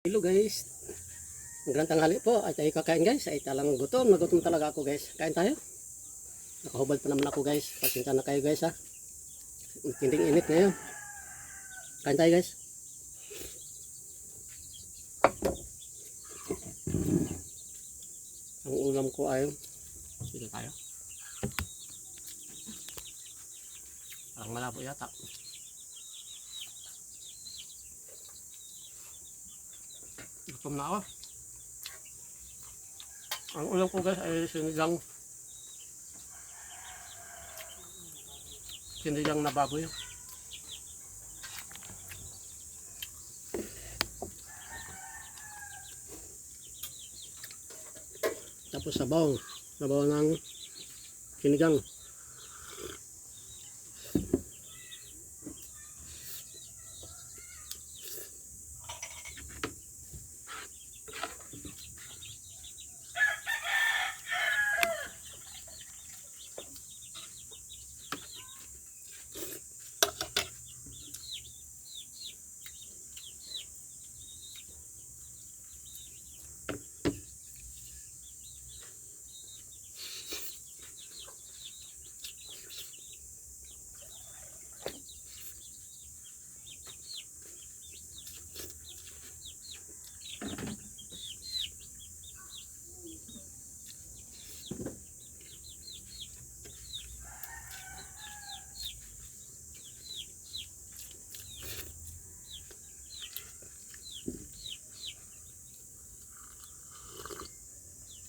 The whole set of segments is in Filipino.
Hello guys, magandang tanghali po. Ay tayo kakain guys. Ay talang gutom. Nagutom talaga ako guys. Kain tayo. Nakahubad pa naman ako guys. Pasensya na kayo guys ha. Tinding init ngayon. Kain tayo guys. Ang ulam ko ay dito tayo. Parang malabo yata. Gutom na ako. Ang ulam ko guys ay sinigang na baboy. Tapos sabaw ng sinigang.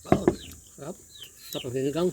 Wow, sarap. Sarap ang sinigang.